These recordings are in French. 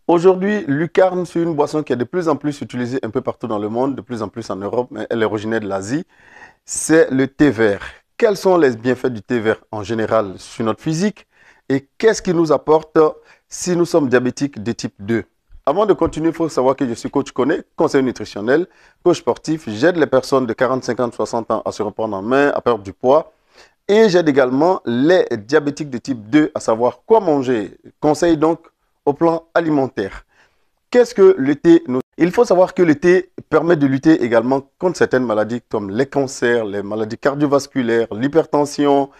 Aujourd'hui, lucarne, c'est une boisson qui est de plus en plus utilisée un peu partout dans le monde, de plus en plus en Europe, mais elle est originaire de l'Asie. C'est le thé vert. Quels sont les bienfaits du thé vert en général sur notre physique et qu'est-ce qu'il nous apporte si nous sommes diabétiques de type 2? Avant de continuer, il faut savoir que je suis coach Koné, conseiller nutritionnel, coach sportif. J'aide les personnes de 40, 50, 60 ans à se reprendre en main, à perdre du poids. Et j'aide également les diabétiques de type 2 à savoir quoi manger. Conseil donc au plan alimentaire. Qu'est-ce que le thé nous... Il faut savoir que le thé permet de lutter également contre certaines maladies comme les cancers, les maladies cardiovasculaires, l'hypertension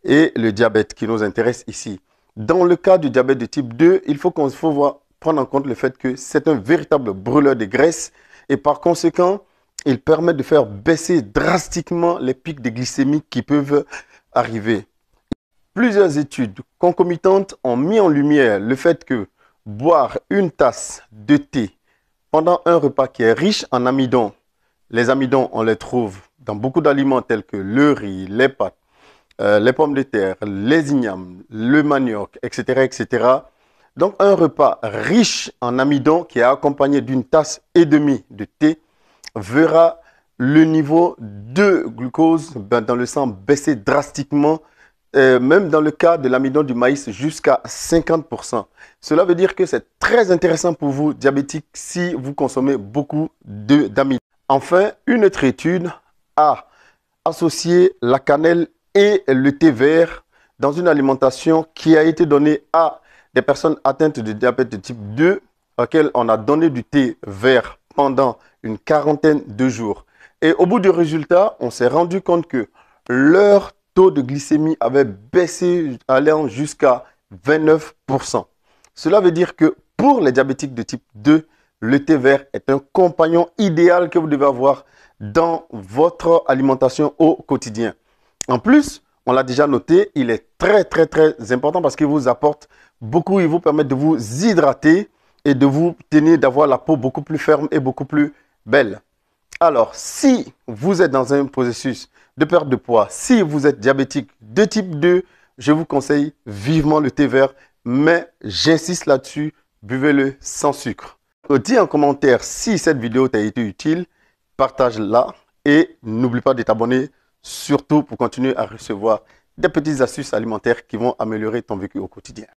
et le diabète qui nous intéresse ici. Dans le cas du diabète de type 2, il faut prendre en compte le fait que c'est un véritable brûleur de graisse et par conséquent, il permet de faire baisser drastiquement les pics de glycémie qui peuvent arriver. Plusieurs études concomitantes ont mis en lumière le fait que boire une tasse de thé pendant un repas qui est riche en amidon, les amidons, on les trouve dans beaucoup d'aliments tels que le riz, les pâtes, les pommes de terre, les ignames, le manioc, etc., etc. Donc, un repas riche en amidon qui est accompagné d'une tasse et demie de thé verra le niveau de glucose dans le sang baisser drastiquement, même dans le cas de l'amidon du maïs jusqu'à 50%. Cela veut dire que c'est très intéressant pour vous, diabétiques, si vous consommez beaucoup d'amidon. Enfin, une autre étude a associé la cannelle et le thé vert dans une alimentation qui a été donnée à des personnes atteintes de diabète de type 2, auxquelles on a donné du thé vert pendant une quarantaine de jours. Et au bout du résultat, on s'est rendu compte que leur taux de glycémie avait baissé allant jusqu'à 29%. Cela veut dire que pour les diabétiques de type 2, le thé vert est un compagnon idéal que vous devez avoir dans votre alimentation au quotidien. En plus, on l'a déjà noté, il est très important parce qu'il vous apporte beaucoup, il vous permet de vous hydrater et de vous tenir, d'avoir la peau beaucoup plus ferme et beaucoup plus belle. Alors, si vous êtes dans un processus de perte de poids, si vous êtes diabétique de type 2, je vous conseille vivement le thé vert, mais j'insiste là-dessus, buvez-le sans sucre. Dis en commentaire si cette vidéo t'a été utile, partage-la et n'oublie pas de t'abonner, surtout pour continuer à recevoir des petites astuces alimentaires qui vont améliorer ton vécu au quotidien.